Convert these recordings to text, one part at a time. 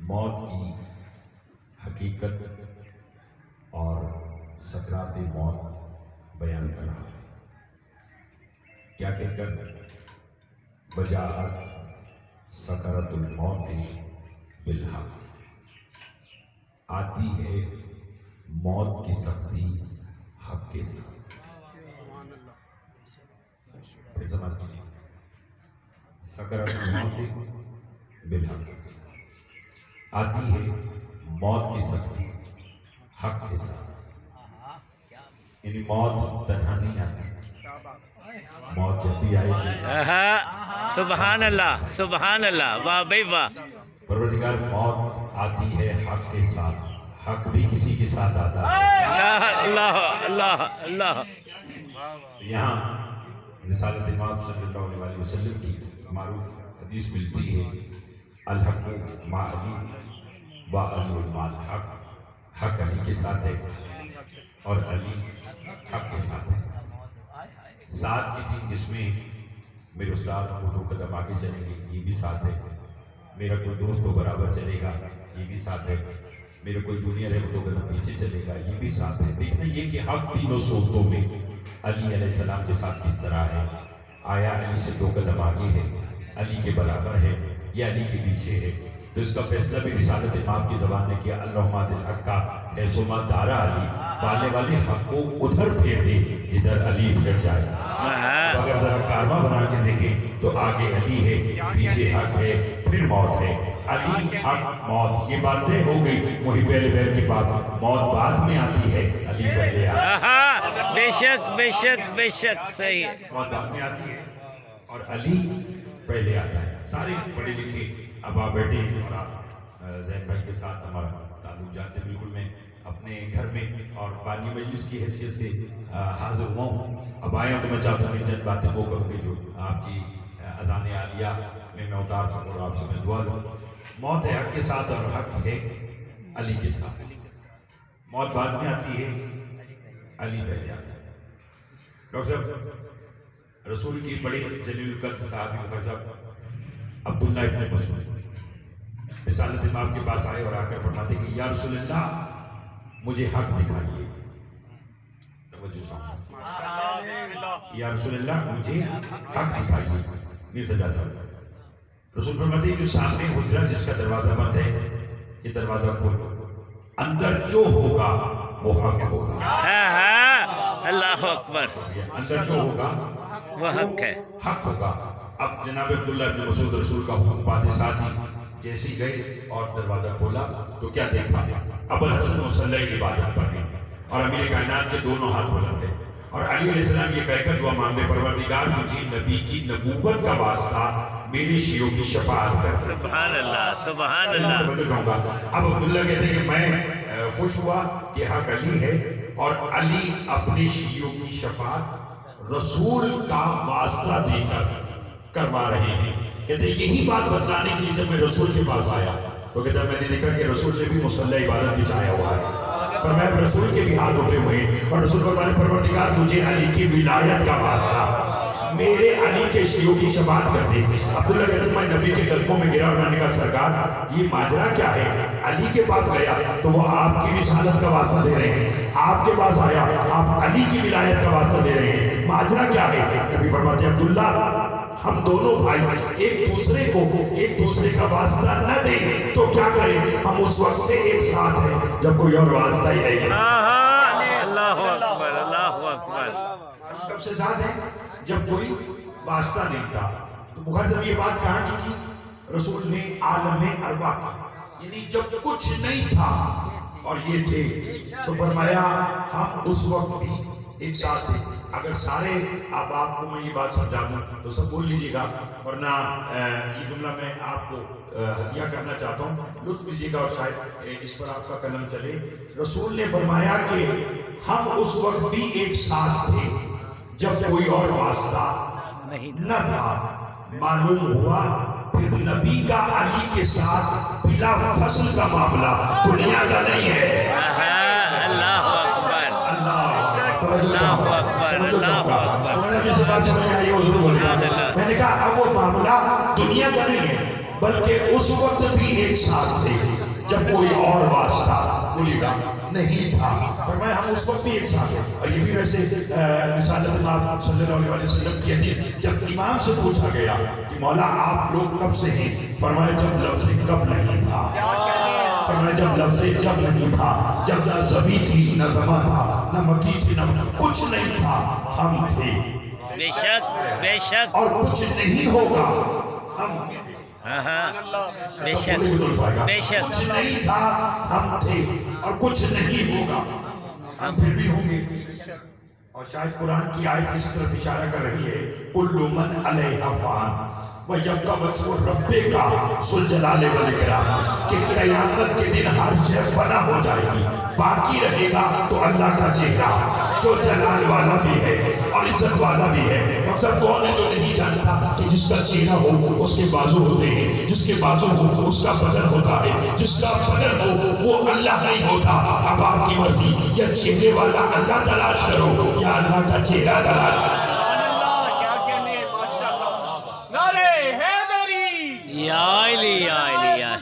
موت کی حقیقت اور سکرات موت بیان کر رہا ہے۔ کیا کہہ کر بجاءت سکرات الموت بالحق، آتی ہے موت کی سختی حق کے ساتھ۔ پھر سمجھ کیجیے، سکرات الموت بالحق، آتی ہے موت کی سختی حق کے ساتھ۔ یعنی موت تنہا نہیں آتی، موت جب بھی آئے گی۔ سبحان اللہ، سبحان اللہ، واہ بھائی واہ۔ پروردگار موت آتی ہے حق کے ساتھ، حق بھی کسی کے ساتھ آتا ہے۔ اللہ اللہ اللہ۔ یہاں رسالت امام صلی اللہ علیہ وسلم کی معروف حدیث ملتی ہے، الحق مع علی و علی مع الحق، حق علی کے ساتھ ہے اور علی حق کے ساتھ ہے۔ ساتھ کی تین قسمیں، میرے استاد وہ دو قدم آگے چلیں گے، یہ بھی ساتھ ہے۔ میرا کوئی دوست تو برابر چلے گا، یہ بھی ساتھ ہے۔ میرا کوئی جونیئر ہے وہ دو قدم پیچھے چلے گا، یہ بھی ساتھ ہے۔ دیکھنا یہ کہ حق تینوں صورتوں میں علی علیہ السلام کے ساتھ کس طرح ہے۔ آیا علی سے دو قدم آگے ہے، علی کے برابر ہے یا علی کے پیچھے ہے؟ تو اس کا فیصلہ بھی رسالت امام کی زبان نے کیا، اللہم الحق کا ہے سما دارا علی، پالنے والے حق کو ادھر پھیر دے جدھر علی پھر جائے۔ اگر ذرا کارواں بنا کے دیکھیں تو آگے علی ہے، پیچھے حق ہے، پھر موت ہے۔ علی حق موت، یہ باتیں ہو گئی محب اہل بیت کے پاس۔ موت بعد میں آتی ہے، علی پہلے آتا ہے۔ بے شک بے شک بے شک، صحیح۔ موت بعد میں آتی ہے اور علی پہلے آتا ہے۔ سارے پڑھے لکھے اب آپ بیٹھے اور آپ زین بھائی کے ساتھ ہمارا تعلق جانتے، بالکل میں اپنے گھر میں اور بانی مجلس کی حیثیت سے حاضر ہوا ہوں۔ اب آیا تو میں چاہتا ہوں چند باتیں وہ کروں گی جو آپ کی اذان عالیہ میں اتار سکوں اور آپ سے میں دعا لوں۔ موت ہے حق کے ساتھ اور حق ہے علی کے ساتھ۔ موت بعد میں آتی ہے، علی پہلے آتا ہے۔ ڈاکٹر صاحب، رسول کی بڑی جلیل القدر صحابی عمر صاحب عبداللہ ابن مسعود رسالت امام کے پاس آئے اور آ کر فرماتے کہ یا رسول اللہ مجھے حق دکھائیے۔ توجہ سامنے، یا رسول اللہ مجھے حق دکھائیے۔ میرزا صاحب رسول فرماتے جو سامنے حجرہ جس کا دروازہ بند ہے، یہ دروازہ کھولو، اندر جو ہوگا وہ حق ہوگا۔ اللہ اکبر، اندر جو ہوگا وہ حق ہے، حق ہوگا۔ اب جناب عبداللہ ابن مسعود رسول کا حکم پاتے ساتھ ہی جیسے گئے اور دروازہ کھولا تو کیا دیکھا؟ ابو الحسن مصلی عبادت پر ہیں اور امیر کائنات کے دونوں ہاتھ بلند ہیں اور علی علیہ السلام یہ کہہ کر دعا مانگے، پروردگار تجھے نبی کی نبوت کا واسطہ میرے شیعوں کی شفاعت کر۔ سبحان اللہ سبحان اللہ۔ اب عبداللہ کہتے ہیں کہ میں خوش ہوا کہ حق علی ہے اور علی اپنے شیعوں کی شفاعت رسول کا واسطہ دے کر کروا رہے ہیں۔ کہتے ہیں یہی بات بتلانے کے لیے جب میں رسول کے پاس آیا تو کہتا میں نے دیکھا کہ رسول سے بھی مصلی عبادت بچھایا ہوا ہے۔ فرمایا رسول کے بھی ہاتھ اٹھے ہوئے ہیں اور رسول فرمایا پروردگار تجھے علی کی ولایت کا واسطہ میرے علی کے شیعوں کی شفاعت کر دے۔ عبداللہ کہتا ہے میں نبی کے قدموں میں گرا اور میں نے کہا سرکار یہ ماجرا کیا ہے؟ علی کے پاس گیا تو وہ آپ کی رسالت کا واسطہ دے رہے ہیں، آپ کے پاس آیا آپ علی کی ولایت کا واسطہ دے رہے ہیں، ماجرا کیا ہے؟ نبی فرماتے ہیں عبداللہ ہم دونوں بھائی ایک دوسرے کا واسطہ نہ دیں تو کیا کریں؟ ہم اس وقت سے ایک ساتھ ہیں جب کوئی اور واسطہ ہی نہیں ہے۔ اللہ اکبر اللہ اکبر۔ ہم کب سے ساتھ ہیں؟ جب کوئی واسطہ نہیں تھا۔ تو بخاری صاحب یہ بات کہاں کی رسول نے عالم ارواح کی، یعنی جب کچھ نہیں تھا اور یہ تھے تو فرمایا ہم اس وقت بھی ایک ساتھ تھے۔ اگر سارے آپ کو میں یہ بات سمجھا دوں تو سب بول لیجئے گا، ورنہ یہ جملہ میں آپ کو ہدیہ کرنا چاہتا ہوں، لطف لیجئے گا اور شاید اس پر آپ کا قلم چلے۔ رسول نے فرمایا کہ ہم اس وقت بھی ایک ساتھ تھے جب کوئی اور واسطہ نہ تھا۔ معلوم ہوا پھر نبی کا علی کے ساتھ بلا فصل کا معاملہ دنیا کا نہیں ہے۔ اللہ اکبر اللہ میں نے کہا اب وہ معاملہ دنیا کا نہیں ہے بلکہ اس وقت بھی ایک ساتھ تھے جب کوئی اور واسطہ بولیے گا نہیں تھا. فرمایا ہم اس وقت بھی ایک ساتھ ہیں. اور یہ بھی ویسے رسالت امام صلی اللہ علیہ وسلم کی حدیث, جب امام سے پوچھا گیا کہ مولا آپ لوگ کب سے ہیں, فرمایا جب لفظ کب نہیں تھا. فرمایا جب لفظ جب نہیں تھا, جب نہ زبی تھی نہ زماں تھا نہ مکی تھی نہ کچھ نہیں تھا, ہم تھے. بے شک بے شک. اور کچھ نہیں ہوگا, ہم ہاں ہاں بے شک بے شک. کچھ نہیں تھا ہم تھے, اور کچھ نہیں ہوگا ہم پھر بھی ہوں گے. اور شاید قرآن کی آیت اس طرف اشارہ کر رہی ہے, کل من علیہا فان وَيَبْقَى وَجْهُ رَبِّكَ ذُو الْجَلَالِ وَالْإِكْرَامِ, کہ قیامت کے دن ہر شے فنا ہو جائے گی, باقی رہے گا تو اللہ کا چہرہ جو جلال والا بھی ہے اور عزت والا بھی ہے. اور سب کون ہے جو نہیں جانتا کہ جس کا چہرہ ہو اس کے بازو ہوتے ہیں, جس کے بازو ہو اس کا بدن ہوتا ہے, جس کا بدن ہو وہ اللہ نہیں ہوتا. اب آپ کی مرضی, یا چہرے والا اللہ تلاش کرو یا اللہ کا چہرہ تلاش کرو. یا علی یا علی یا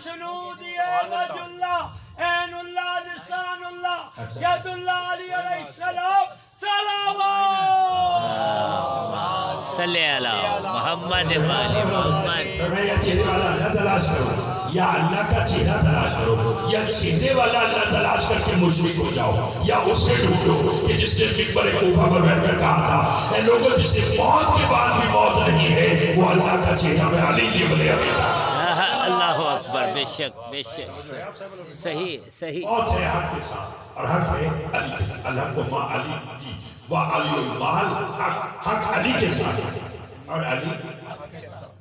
صلی اللہ محمد محمد. یا چہرے والا اللہ تلاش کرو یا اللہ کا چہرہ تلاش کرو, یا چہرے والا اللہ تلاش کر کے مشرک ہو جاؤ, یا اسے ڈھونڈو کہ جس نے ممبر کوفہ پر بیٹھ کر کہا تھا اے لوگوں جس سے موت کے بعد بھی موت نہیں ہے وہ اللہ کا چہرہ میں علی ابن ابی طالب. اللہ اکبر. بے شک بے شک. صحیح صحیح. موت ہے حق کے ساتھ, اور حق ہے علی کے ساتھ. الحق ما علی جی وعلی المال, حق علی کے ساتھ ہے, اور علی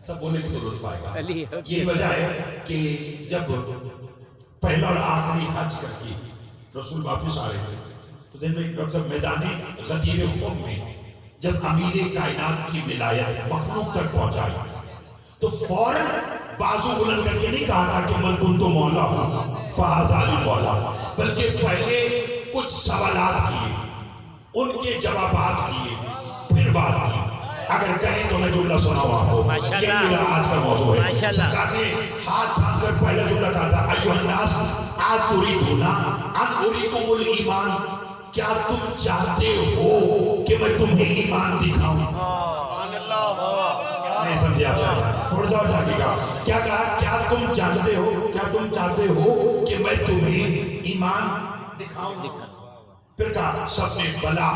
سب بولے کو تو رتبہ آئے گا. یہ وجہ ہے کہ جب پہلا اور آخری حج کر کے رسول واپس آ رہے تھے تو دن میں ڈاکٹر صاحب میدان غدیر خم میں جب امیر کائنات کی ولایت مخلوق تک پہنچائی تو فوراً بازو بلند کر کے نہیں کہا تھا کہ من کنت مولا ہوں فہذا علی مولا, بلکہ پہلے کچھ سوالات کیے, ان کے جوابات لیے, پھر بات کی. اگر کہیں تو میں جملہ سناؤں آپ کو, یہ میرا آج کا موضوع ہے. کہتے ہاتھ تھام کر پہلا جملہ کہا تھا ایوہ الناس آتریدون ان اریکم الایمان, کیا تم چاہتے ہو کہ میں تمہیں ایمان دکھاؤں. نہیں سمجھے آپ چاہتے تھوڑا سا جاگے گا. کیا کہا, کیا تم جانتے ہو, کیا تم چاہتے ہو کہ میں تمہیں ایمان دکھاؤں. پھر کہا سب نے بلا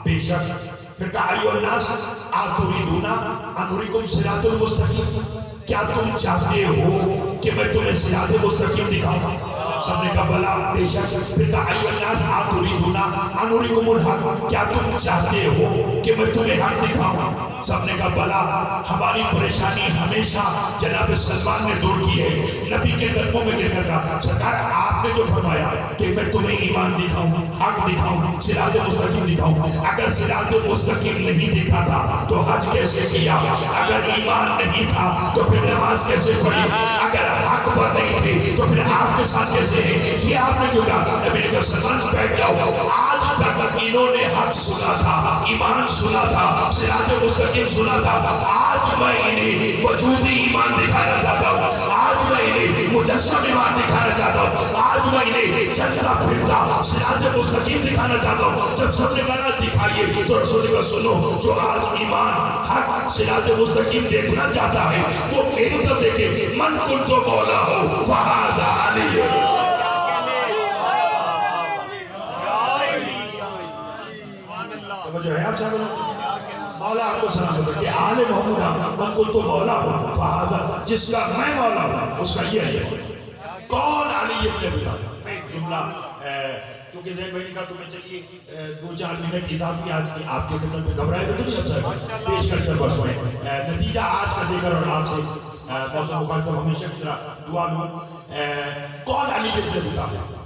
بے شک. پھر کہا ایوہ الناس آتریدون ان اریکم صراط المستقیم, کیا تم چاہتے ہو کہ میں تمہیں صراط مستقیم دکھاؤں. سب نے کہا بلا بے شک. پھر کہا ایوہ الناس آتریدون ان اریکم الحق, کیا تم چاہتے ہو کہ میں تمہیں حق دکھاؤں. سب نے کہا بلا, ہماری پریشانی ہمیشہ جناب سلمان نے دور کی ہے. نبی کے قدموں میں گر کر کہا سرکار آپ نے جو فرمایا کہ میں تمہیں ایمان دکھاؤں, حق دکھاؤں, صراط مستقیم دکھاؤں, اگر صراط مستقیم نہیں دکھا تھا تو حج کیسے کیا, اگر ایمان نہیں تھا تو پھر نماز کیسے پڑھی, اگر حق پر نہیں تھے تو پھر آپ کے ساتھ کیسے ہے. یہ آپ نے جو کہا نبی نے کہا سلمان بیٹھ جاؤ, آج تک انہوں نے حق سنا تھا, ایمان سنا تھا, صراط مستقیم سنا تھا, آج میں انہیں وجودی ایمان دکھانا چاہتا ہوں, آج میں انہیں مجسم ایمان دکھانا چاہتا ہوں, آج میں انہیں چلتا پھرتا صراط مستقیم دکھانا چاہتا ہوں. جب سب نے کہا دکھائیے تو رسول اللہ سنو, جو آج ایمان حق صراط مستقیم دیکھنا چاہتا ہے وہ میری طرف دیکھے, من کنت مولا ہو فہذا علی. توجہ ہے آپ صاحب, مولا آپ کو سلام ہوتا کہ آل محمود من کنت مولا ہو فہذا, جس کا میں مولا ہوں اس کا یہ ہے. کون علی ابن ابی طالب. میں ایک جملہ کیونکہ ذہن میں نے کہا تمہیں چلیے 2-4 منٹ اضافی آج کی آپ کے خدمت میں گھبرائے ہوئے تو نہیں اب صاحب پیش کر کر بس ہوئے. نتیجہ آج کا دے کر اور آپ سے بہت مخاطب ہمیشہ کی طرح دعا لوں. کون علی ابن ابی طالب.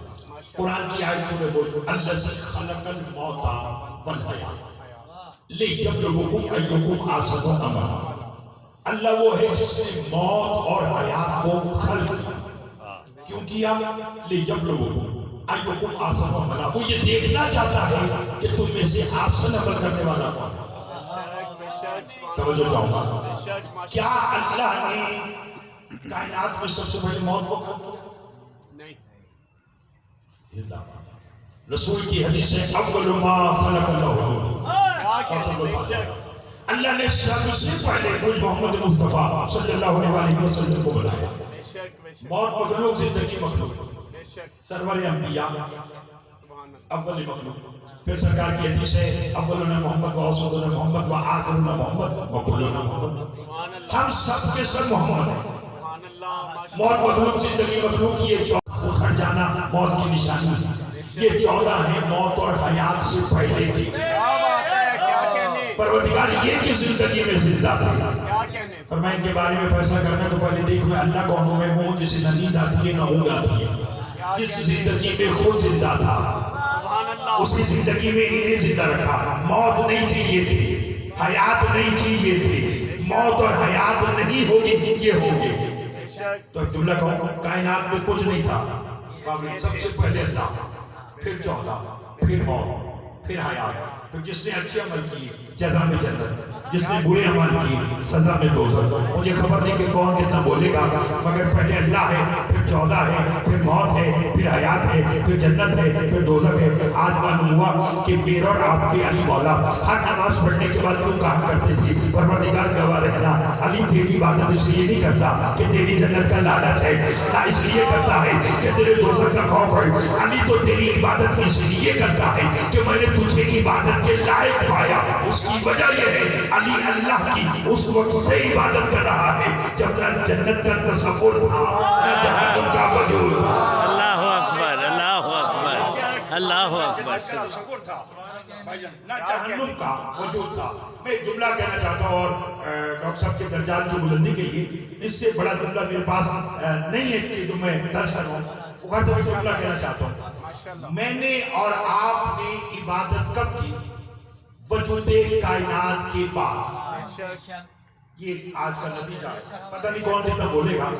قرآن کی آیت سنے بول الذی خلق الموت والحیات لیبلوکم ایکم احسن عملا. اللہ وہ ہے جس نے موت اور حیات کو خلق کیوں کیا, لیبلوکم ایکم احسن عملا. وہ یہ دیکھنا چاہتا ہے کہ تم میں سے احسن عمل کرنے والا کون ہے. توجہ چاہوں گا, کیا اللہ نے کائنات میں سب سے پہلے موت کو نہیں یہ دعویٰ رسول کی حدیث ہے اول ما خلق اللہ نے سب سے پہلے مجھ محمد مصطفیٰ صلی اللہ علیہ وسلم کو بنایا. بے شک موت مخلوق، زندگی مخلوق. بے شک سرور انبیاء سبحان اللہ اول مخلوق. پھر سرکار کی حدیث ہے اولنا محمد و اوسطنا محمد و آخرنا محمد و کلنا محمد. سبحان اللہ ہم سب کے سب محمد ہیں. سبحان اللہ ماشاء موت مخلوق، زندگی مخلوق. یہ اکھڑ جانا موت کی نشانی. یہ 14 ہیں موت اور حیات سے پہلے کی. کیا بات ہے، کیا کہنے پروردگار یہ کہ زندگی میں زندہ تھا. کیا کہنے فرمائیں کے بارے میں فیصلہ کرنا تو پہلے دیکھ میں اللہ کون میں ہوں جسے نہ نیند آتی ہے نہ اونگ آتی ہے. جس زندگی میں خود زندہ تھا سبحان اللہ اسی زندگی میں انہیں زندہ رکھا. موت نہیں تھی یہ تھی، حیات نہیں تھی یہ تھی. موت اور حیات نہیں ہوگی یہ ہوگی. بے شک تو جملہ کہوں کائنات میں کچھ نہیں تھا. سب سے پہلے اللہ، پھر 14، پھر موت، پھر حیات. تو جس نے اچھے عمل کیے جزا میں جنت، جس نے برے عمل کیے سزا میں دوزخ. مجھے خبر نہیں کہ کون کتنا بولے گا، مگر پہلے اللہ ہے، پھر 14 ہے، پھر موت ہے، پھر حیات ہے، پھر جنت ہے، پھر دوزخ ہے. آج معلوم ہوا کہ میرا اور آپ کے علی مولا ہر نماز پڑھنے کے بعد کیوں کہا کرتے تھے پروردگار گواہ رہنا علی تیری عبادت اس لیے نہیں کرتا کہ تیری جنت کا لالچ ہے، نہ اس لیے کرتا ہے کہ تیرے دوزخ کا خوف ہے. علی تو تیری عبادت اس لیے کرتا ہے کہ میں نے تجھے عبادت کے لائق پایا. اس کی وجہ یہ ہے علی اللہ کی اس وقت سے عبادت کر رہا ہے جب نہ جنت کا تصور تھا نہ جہنم کا وجود. اللہ اکبر، اللہ اکبر، اللہ اکبر. تصور تھا نہ جہنم کا وجود تھا. میں ایک جملہ کہنا چاہتا ہوں اور ڈاکٹر صاحب کے درجات کی بلندی کے لیے اس سے بڑا جملہ میرے پاس نہیں ہے کہ جو میں درج کروں. اگر تو جملہ کہنا چاہتا ہوں میں نے اور آپ نے عبادت کب کی؟ وجود کائنات کے بعد. یہ آج کا نتیجہ ہے. پتہ نہیں کون کتنا بولے گا.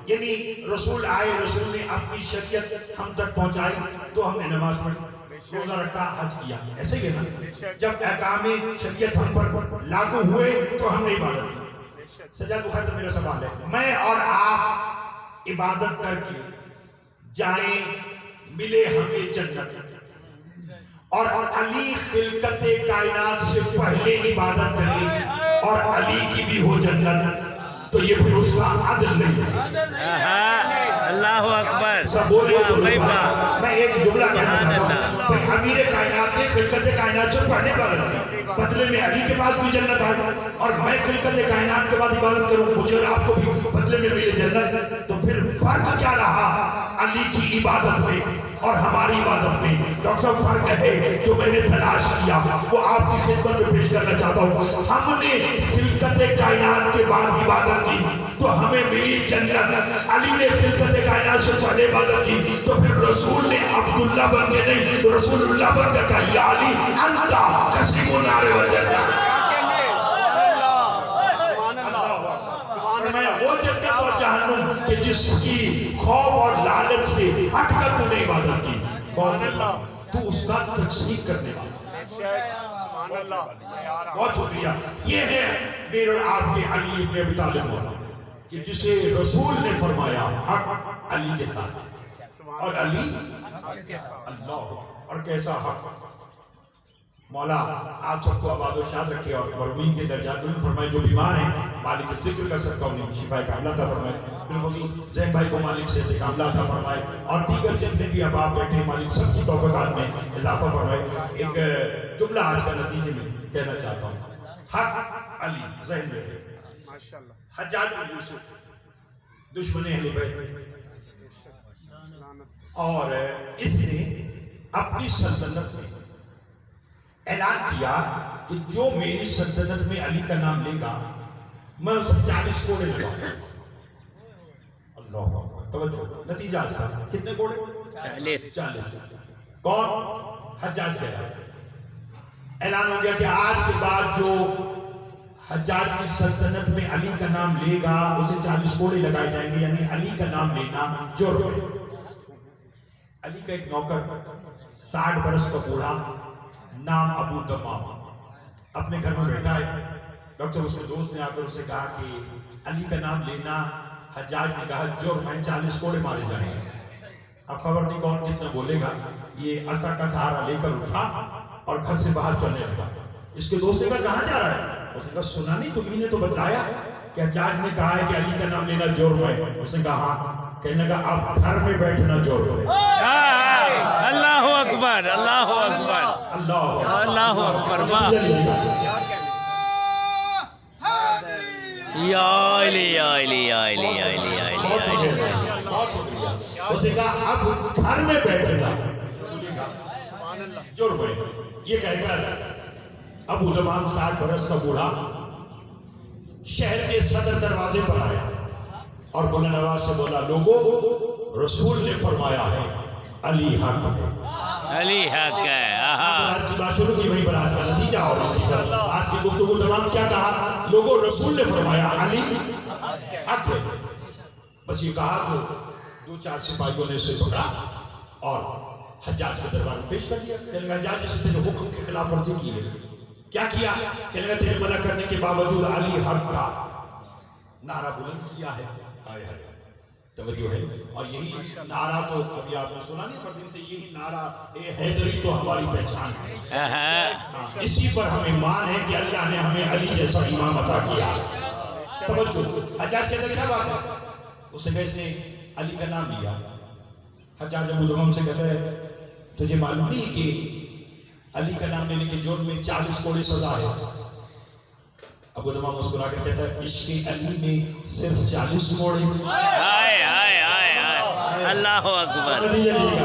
یعنی رسول آئے، رسول نے اپنی شریعت ہم تک پہنچائی تو ہم نے نماز پڑھی، روزہ رکھا، حج کیا. ایسے ہی ہے نا. جب احکام شریعت ہم پر لاگو ہوئے تو ہم نے عبادت کی. سجاد بخاری تو میرا سوال ہے، میں اور آپ عبادت کر کے جائیں ملے ہمیں جنت اور علی خلقت کائنات سے پہلے عبادت کرے اور علی کی بھی ہو جنت، تو یہ پھر اس کا عدل نہیں ہے. اللہ اکبر. سب بولے میں ایک جملہ کہنا چاہتا ہوں. امیر کائنات نے خلقت کائنات سے پہلے عبادت کی، بدلے میں علی کے پاس بھی جنت آئی اور میں خلقت کائنات کے بعد عبادت کروں مجھے اور آپ کو بھی بدلے میں ملے جنت. تو پھر فرق کیا رہا علی کی عبادت میں اور ہماری عبادت میں؟ ڈاکٹر صاحب فرق ہے جو میں نے تلاش کیا وہ آپ کی خدمت میں پیش کرنا چاہتا ہوں. ہم نے خلقت کائنات کے بعد عبادت کی تو ہمیں ملی جنت. علی نے خلقت کائنات سے پہلے عبادت کی تو پھر رسول نے عبداللہ بن کے نہیں رسول اللہ بن کے کہا یا علی انتا قسیم النار والجنہ. فرمایا وہ جنت اور جہنم کہ جس کی خوف اور لالچ سے ہٹ کر تو نے عبادت کی. تو اس کا تقسیم کرنے والا. بہت شکریہ. یہ ہے میرے اور آپ کے علی ابن ابی طالب مولا کہ جسے رسول نے فرمایا حق علی کے ساتھ اور علی اللہ. اور کیسا حق. مولا آپ سب کو آباد و شاد رکھے اور مرحومین کے درجات میں فرمائے. جو بیمار ہیں مالک ذکر کر سکتا ہوں انہیں شفا کاملہ عطا فرمائے. بالخصوص زین بھائی کو مالک سے کاملہ عطا فرمائے اور دیگر جتنے بھی اب آپ بیٹھے مالک سب کی توفیقات میں اضافہ فرمائے. ایک جملہ آج کا نتیجے میں کہنا چاہتا ہوں. حق علی ذہن میں ہے. حجاج بن یوسف دشمن اہل بیت اور اس نے اپنی سلطنت میں اعلان کیا کہ جو میری سلطنت میں علی کا نام لے گا میں اسے 40 کوڑے لگاؤں. اللہ اکبر. توجہ. نتیجہ تھا کتنے کوڑے؟ 40. کون؟ حجاج کہہ رہا ہے. اعلان ہو گیا کہ آج کے بعد جو حجاج کی سلطنت میں علی کا نام لے گا اسے 40 کوڑے لگائے جائیں گے. یعنی علی کا نام لینا جرم. علی کا ایک نوکر 60 برس کا بوڑھا نام ابو تمام اپنے گھر میں بیٹھا ہے. ڈاکٹر اس کے دوست نے آ کر اسے کہا کہ علی کا نام لینا حجاج نے کہا جرم ہے 40 کوڑے مارے جائیں گے. اب خبر نہیں کون کتنا بولے گا. یہ عصا کا سہارا لے کر اٹھا اور گھر سے باہر چلنے لگا. اس کے دوست نے کہا کہاں جا رہا ہے؟ اس نے کہا سنا نہیں تمہیں نے تو بتایا کہ حجاج نے کہا ہے کہ علی کا نام لینا جرم ہے. اس نے کہا ہاں. کہنے لگا اب گھر میں بیٹھنا جرم ہے. اللہ اکبر اللہ اکبر اللہ اکبر واہ یا علی یا علی یا علی یا علی یا علی. بہت شکریہ بہت شکریہ. اس نے کہا اب گھر میں بیٹھنا جرم ہے. یہ کہہ کر ابو تمام 60 برس کا بوڑھا شہر کے صدر دروازے پر آیا اور بلند آواز سے بولا لوگوں رسول نے فرمایا ہے علی حق ہے. علی حق ہے. آج کی بات شروع کی وہیں پر آج کا نتیجہ اور اسی پر آج کی گفتگو تمام کیا کہا لوگوں رسول نے فرمایا علی حق ہے. بس یہ کہا تو 2-4 سپاہیوں نے اسے پکڑا اور حجاج کے دربار میں پیش کر دیا. کہنے لگا حجاج جیسے تیرے حکم کے خلاف ورزی کی ہے. کیا کیا؟ کہنے لگا تیرے منع کرنے کے باوجود علی حق کا نعرہ بلند کیا ہے. آئے آئے توجہ ہے. اور یہی نعرہ تو ابھی آپ نے سنا نہیں فردین سے یہی نعرہ اے حیدری تو ہماری پہچان ہے. اسی پر ہمیں مان ہے کہ اللہ نے ہمیں علی جیسا امام عطا کیا. توجہ. حجاج کہتا ہے کیا بات ہے؟ اس نے کہا اس نے علی کا نام لیا. حجاج ابو تمام سے کہتا ہے تجھے معلوم نہیں کہ علی کا نام لینے کے جرم میں 40 کوڑے سزا ہے. ابو تمام مسکرا کر کہتا ہے عشق علی میں صرف 40 کوڑے. اللہ اکبر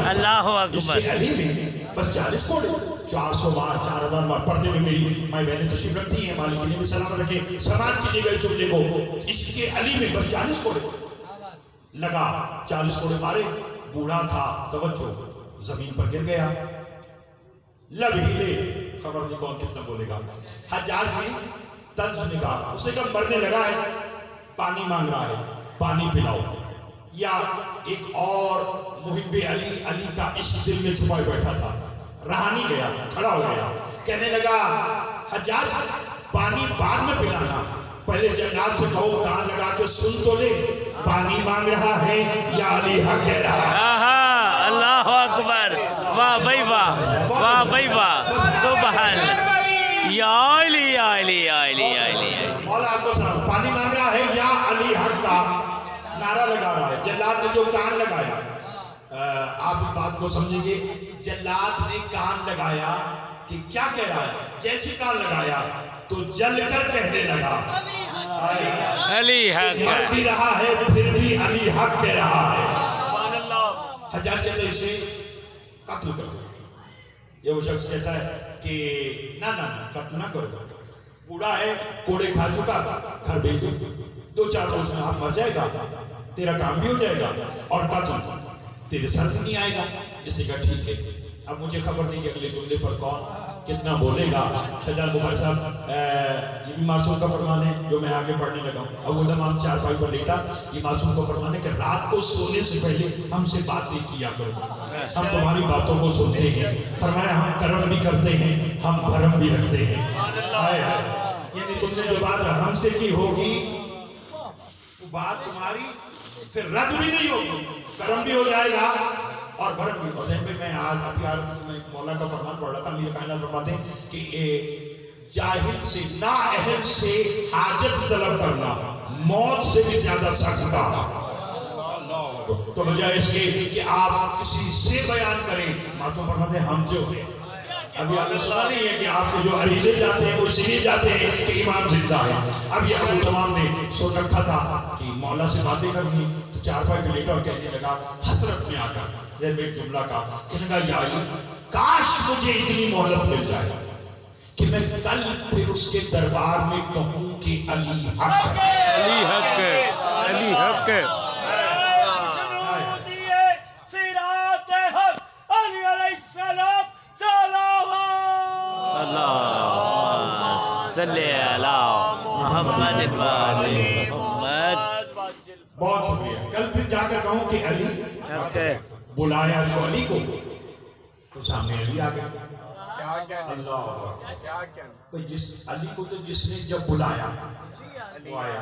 اللہ اکبر. عشق علی میں بس 40 کوڑے. 400 بار 4000 بار پردے میں میری مائی بہنیں تشریف رکھتی ہیں. مالک نے بھی سلام رکھے. سماعت کیجیے گا اس جملے کو. عشق علی میں بس 40 کوڑے. لگا 40 کوڑے مارے. بوڑھا تھا. توجہ. زمین پر گر گیا. لب ہلے. خبر نہیں کون کتنا بولے گا. حجاج نے طنز نکالا. اس نے کہا مرنے لگا ہے پانی مانگ رہا ہے پانی پلاؤ. یا ایک اور محب علی علی کا عشق دل میں چھپائے بیٹھا تھا. رہا نہیں گیا. کھڑا ہو گیا. کہنے لگا حجاج پانی بعد میں پلانا. پہلے جلاد سے کہو کان لگا کے سن تو لے پانی مانگ رہا ہے یا علی حق کہہ رہا ہے. اللہ اکبر. واہ بھائی واہ واہ بھائی واہ سبحان یا علی یا علی یا علی یا علی. مولا آپ کو سلام. پانی مانگ رہا ہے یا علی حق کا نعرہ لگا رہا ہے. جلاد نے جو کان لگایا آپ اس بات کو سمجھیں گے. جلاد نے کان لگایا کہ کیا کہہ رہا ہے. جیسے کان لگایا تو جل کر کہنے لگا علی حق مر بھی رہا ہے پھر بھی علی حق کہہ رہا ہے. حجاج کہتا ہے اسے قتل کر دو. یہ وہ شخص کہتا ہے کہ نہ قتل نہ کرو. بوڑھا ہے کوڑے کھا چکا گھر بھیج دو. 2-4 روز میں آپ مر جائے گا تیرا کام بھی ہو جائے گا اور قتل تیرے سر سے نہیں آئے گا. اس نے کہا ٹھیک ہے. اب مجھے خبر نہیں کہ اگلے جملے پر کون کتنا بولے گا. سجاد بخاری صاحب یہ بھی معصوم کا فرمان ہے جو میں آگے پڑھنے لگا ہوں. ابو تمام 4 پائی پر لیٹا. یہ معصوم کا فرمان ہے کہ رات کو سونے سے پہلے ہم سے باتیں کیا کرو. ہم تمہاری باتوں کو سنتے ہیں. فرمایا ہم کرم بھی کرتے ہیں ہم بھرم بھی رکھتے ہیں. آئے یعنی تم نے جو بات ہم سے کی ہوگی وہ بات تمہاری پھر رد بھی نہیں ہوگی. کرم بھی ہو جائے گا اور بھرم بھی. اور ذہن میں میں آج ابھی میں مولا کا فرمان پڑھ رہا تھا. میرے کائنات فرماتے ہیں کہ جاہل سے نا اہل سے حاجت طلب کرنا موت سے بھی زیادہ سخت تھا. تو بجائے اس کے کہ آپ کسی سے بیان کریں معصوم فرماتے ہیں ہم جو ابھی آپ نے سنا نہیں ہے کہ آپ کے جو عریضے جاتے ہیں وہ اسی لیے جاتے ہیں کہ امام زندہ ہے. اب یہ ابو تمام نے سوچ رکھا تھا کہ مولا سے باتیں کرنی تو 4 پائی پہ لیٹا اور کہنے لگا حسرت میں آ کر ذہن میں ایک جملہ کا. کہنے لگا یا علی کاش مجھے اتنی مہلت مل جائے کہ میں کل پھر اس کے دربار میں کہوں کہ علی حق ہے. علی حق ہے علی حق ہے. صلی اللہ محمد محمد. بہت شکریہ. کل پھر جا کر کہوں کہ علی حق ہے. بلایا جو علی کو تو سامنے علی آ گیا. اللہ جس علی کو تو جس نے جب بلایا وہ آیا.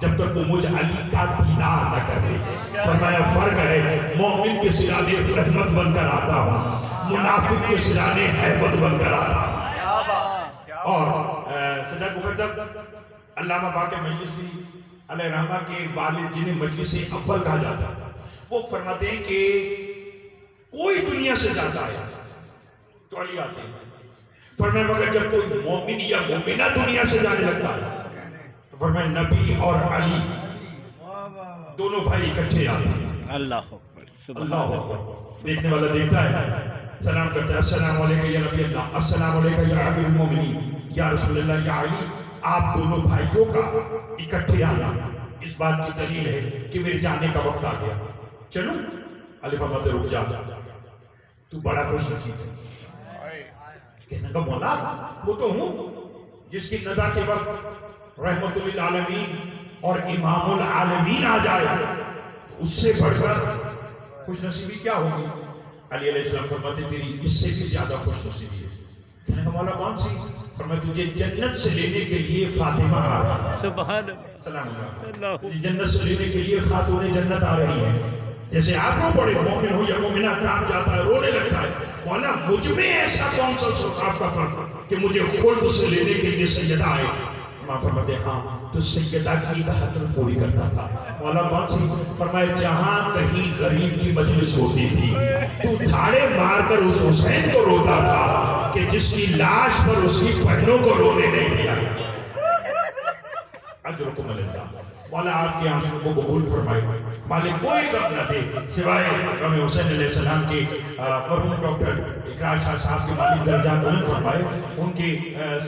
جب تک وہ مجھ علی کا دیدار نہ کر لے. فرمایا فرق ہے مومن کے سرانے رحمت بن کر آتا ہوں, منافق کے سرانے حیبت بن کر آتا ہوں. اور سجاد مقدم علامہ باقر مجلسی علیہ رحمہ کے والد جنہیں مجلسی اول کہا جاتا ہے, وہ فرماتے ہیں کہ کوئی دنیا سے جاتا ہے تو علی آتے ہیں. فرمایا مگر جب کوئی مومن یا مومنہ دنیا سے جانے لگتا ہے تو فرمایا نبی اور علی دونوں بھائی اکٹھے آتے ہیں. اللہ اکبر اللہ اکبر. دیکھنے والا دیکھتا ہے, سلام کرتا ہے, السلام علیکم یا نبی اللہ, السلام علیکم یا امیر المومنین, یا رسول اللہ, یا علی. آپ دونوں بھائیوں کا اکٹھے آنا اس بات کی دلیل ہے کہ میرے جانے کا وقت آ گیا. چلو علی فرماتے رک جا, تو بڑا خوش نصیب ہے. کہنے کا مولا وہ تو ہوں جس کی ندا کے وقت رحمت للعالمین اور امام العالمین آ جائے, اس سے بڑھ کر خوش نصیبی کیا ہوگی. علی علیہ السلام فرماتے تیری اس سے بھی زیادہ خوش نصیبی ہے. کہنے کا مولا کون سی. فرمایا تجھے جنت سے لینے کے لیے فاطمہ آ رہا ہے. سبحان سلام اللہ. اللہ. جنت سے لینے کے لیے خاتون جنت آ رہی ہے. جیسے آپ کو پڑے مومن ہو یا مومنہ کام جاتا ہے رونے لگتا ہے, مولا مجھ میں ایسا کون سا سوچاف کا فرق کہ مجھے خلد سے لینے کے لیے سیدہ آئے. ماں فرماتے ہاں تو سیدہ کی حضرت پوری کرتا تھا. مولا کون سی. فرمایا جہاں کہیں غریب کی مجلس ہوتی تھی تو دھاڑے مار کر اس حسین کو روتا تھا کہ جس کی لاش پر اس کی بہنوں کو رونے نہیں دیا. اجرکم اللہ. مولا آپ کے آنسوں کو قبول فرمائے. مالک کوئی غم نہ دے سوائے غم حسین علیہ السلام کے. مرحوم ڈاکٹر اقرار شاہ صاحب کے مالی درجات بلند فرمائے. ان کے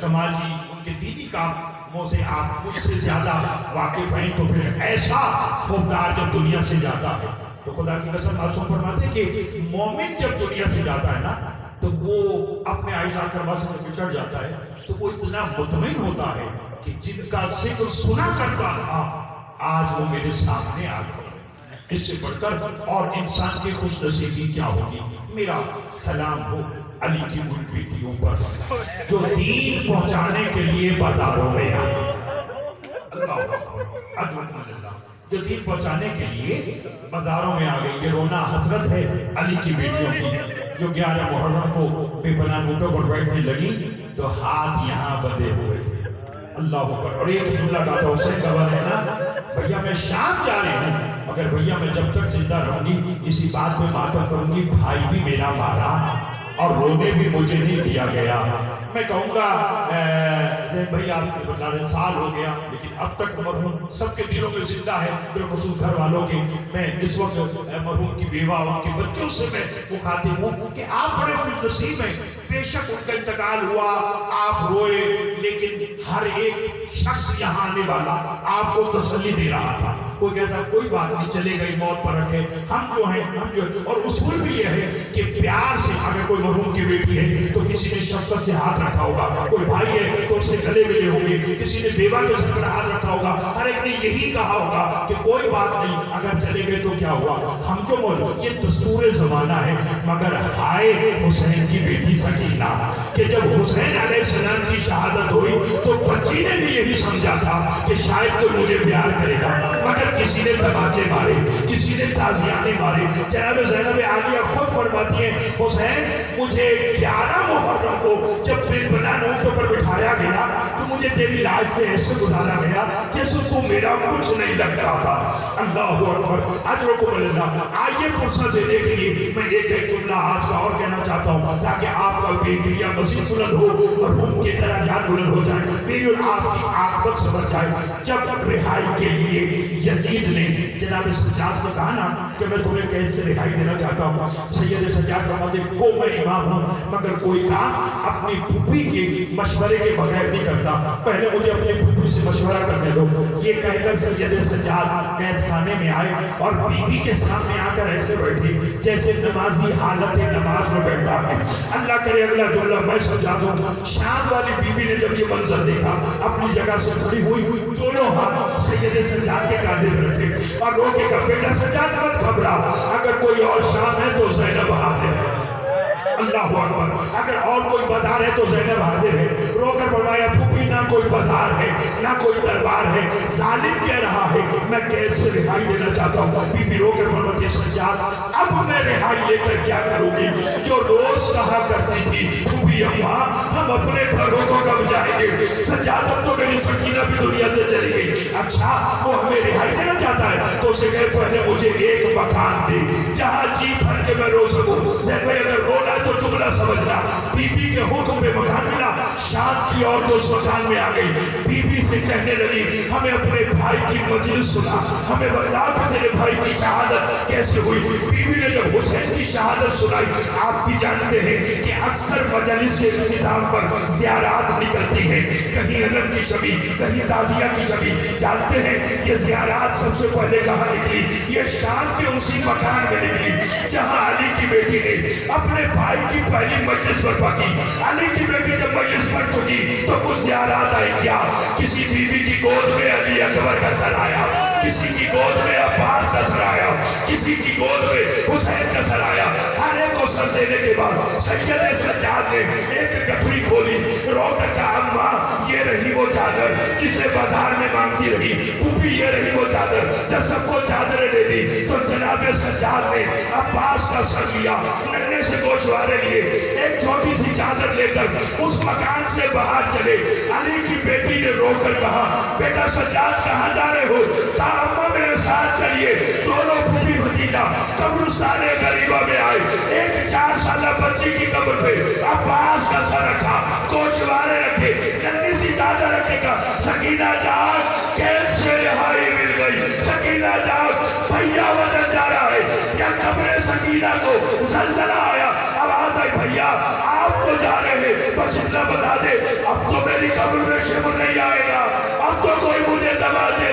سماجی ان کے دینی کاموں سے آپ مجھ سے زیادہ واقف ہیں, تو پھر ایسا ہوتا جب دنیا سے جاتا ہے. تو خدا کی قسم معصوم فرماتے ہیں کہ مومن جب دنیا سے جاتا ہے نا تو وہ اپنے عائشہ کروا سے بچڑ جاتا ہے, تو وہ اتنا مطمئن ہوتا ہے کہ جن کا ذکر سنا کرتا تھا آج وہ میرے سامنے آ گئے. اس سے بڑھ کر اور انسان کی خوش نصیبی کیا ہوگی. میرا سلام ہو علی کی ان بیٹیوں پر جو دین پہنچانے کے لیے بازاروں میں آئے. اللہ اکبر. جو دین پہنچانے کے لیے بازاروں میں آ گئی. یہ رونا حسرت ہے علی کی بیٹیوں کی جو 11 محرم کو بے پناہ نوٹوں پر بیٹھنے لگی تو ہاتھ یہاں بندھے ہوئے تھے. اللہ اکبر. اور ایک جملہ کہا تھا حسین کا ہے نا, بھیا میں شام جا رہی ہوں مگر بھیا میں جب تک زندہ رہوں گی اسی بات پہ ماتم کروں گی بھائی بھی میرا مارا اور رونے بھی مجھے نہیں دیا گیا. میں کہوں گا زین بھائی آپ کو بتا رہے سال ہو گیا لیکن اب تک مرحوم سب کے دلوں میں زندہ ہے, بالخصوص گھر والوں کے. میں اس وقت مرحوم کی بیوہ ان کے بچوں سے میں مخاطب ہوں کہ آپ بڑے خوش نصیب ہیں. بے شک ان کا انتقال ہوا, آپ روئے, لیکن ہر ایک شخص یہاں آنے والا آپ کو تسلی دے رہا تھا. کوئی کہتا کوئی بات نہیں چلے گئی موت پر رکھے, ہم جو ہیں ہم جو. اور اصول بھی یہ ہے کہ پیار سے اگر کوئی مرحوم کی بیٹی ہے تو کسی نے شفقت سے ہاتھ رکھا ہوگا, کوئی بھائی ہے تو اس سے گلے ملے ہوں گے, کسی نے بیوہ کے سر پر ہاتھ رکھا ہوگا, ہر ایک نے یہی کہا ہوگا کہ کوئی بات نہیں اگر چلے گئے تو کیا ہوا. ہم جو موجود یہ دستور زمانہ ہے, مگر ہائے حسین کی بیٹی سکینہ کہ جب حسین علیہ السلام کی شہادت ہوئی تو بچی نے بھی یہی سمجھا تھا کہ شاید کوئی مجھے پیار کرے گا, مگر کسی نے تماچے مارے, کسی نے تازیانے مارے. جناب زینب عالیہ خود فرماتی ہیں حسین مجھے 11 محرم کو جب پھر بنا نوٹوں پر بٹھایا گیا تو مجھے تیری لاش سے ایسے گزارا گیا جیسے تو میرا کچھ نہیں لگ رہا تھا. اللہ اکبر. اجرکم اللہ. آئیے فرصت دینے کے لیے میں ایک جملہ آج کا اور کہنا چاہتا ہوں تاکہ آپ کا بیکریہ مزید بلند ہو اور روم کے درجات بلند ہو جائے, میری اور آپ کی عاقبت سمجھ جائے. جب رہائی کے لیے یزید نے جناب سجاد سے کہا نا کہ میں تمہیں قید سے رہائی دینا چاہتا ہوں, سید سجاد فرماتے کو میں امام ہوں مگر کوئی کام اپنی پھوپھی کے مشورے کے بغیر نہیں کرتا, پہلے مجھے اپنی پھوپھی سے مشورہ کرنے دو. یہ کہہ کر سید سجاد قید خانے میں آئے اور بیوی کے سامنے آ کر ایسے بیٹھے جیسے نمازی حالت نماز میں بیٹھا ہے. اللہ کرے اگلا جملہ میں سمجھا دوں. شام والی بیوی نے جب یہ منظر دیکھا اپنی جگہ سے کھڑی ہوئی دونوں ہاتھ سید سجاد کے کاندھے پر رکھے اور رو کے کہا بیٹا سجاد مت گھبرا, اگر کوئی اور شام ہے تو زینب حاضر ہے. اللہ اکبر. اگر اور کوئی بدار ہے تو زینب حاضر ہے. رو کر فرمایا پھوپھی نہ کوئی بازار ہے نہ کوئی دربار ہے. ظالم کہہ رہا ہے میں قید سے رہائی لینا چاہتا ہوں. بی بی رو کر فرماتی ہے سجاد اب میں رہائی لے کر کیا کروں گی؟ جو روز کہا کرتی تھی پھوپھی اماں ہم اپنے گھروں کو کب جائیں گے؟ سجاد اب تو میری سکینہ بھی دنیا سے چلی گئی. اچھا وہ ہمیں رہائی دینا چاہتا ہے تو اسے کہے پہلے مجھے ایک مکان دے جہاں جی بھر کے میں رو سکوں. بھائی اگر رونا ہے تو جملہ سمجھنا. بی بی کے حکم پہ مکان ملا. شام کی عورت اس مکان میں آ گئی. بی بی سے کہنے لگی ہمیں اپنے بھائی کی مجلس سنا, ہمیں بتلا کہ تیرے بھائی کی شہادت کیسے ہوئی. بی بی نے جب حسین کی شہادت سنائی, آپ بھی جانتے ہیں کہ اکثر مجلس کے اختتام پر زیارات نکلتی ہیں, کہیں علم کی شبی کہیں تعزیہ کی شبی. جانتے ہیں یہ زیارات سب سے پہلے کہاں نکلی؟ یہ شام کے اسی مکان میں نکلی جہاں علی کی بیٹی نے اپنے بھائی کی پہلی مجلس برپا کی. علی کی بیٹی جب مجلس پڑھ چکی تو کچھ زیارات آئی. کیا کسی بیوی کی گود میں علی اکبر کا سر آیا, کسی کی گود میں عباس کا سر آیا, کسی کی گود میں حسین کا سر آیا. ہر ایک کو سر دینے کے بعد سید سجاد نے ایک گٹھڑی کھولی, رو کر کہا اماں یہ رہی وہ چادر جسے بازار میں مانگتی رہی, پھوپھی یہ رہی وہ چادر. جب سب کو چادریں دے دی تو جناب سجاد نے عباس کا سر لیا, ننے سے گوشوارے لیے, ایک چھوٹی سی چادر لے کر اس مکان سے باہر چلے. علی کی بیٹی نے رو کر کہا بیٹا سجاد کہاں جا رہے ہو؟ کہا اماں میرے ساتھ چلیے. دونوں پھوپھی بھتیجا قبرستان غریبہ میں آئے. ایک 4 سالہ بچی کی قبر پہ عباس کا سر رکھا, گوشوارے رکھے, ننی سی چادر رکھے. کا سکینہ جاگ قید سے رہائی مل گئی. سکینہ جاگ بھیا وطن جا رہا ہے. یا قبر سکینہ کو زلزلہ آیا, آواز آئی بھیا آپ کو جا رہے ہیں, بس اتنا بتا دے اب تو میری قبر میں شمر نہیں آئے گا, اب تو کوئی مجھے دبا دے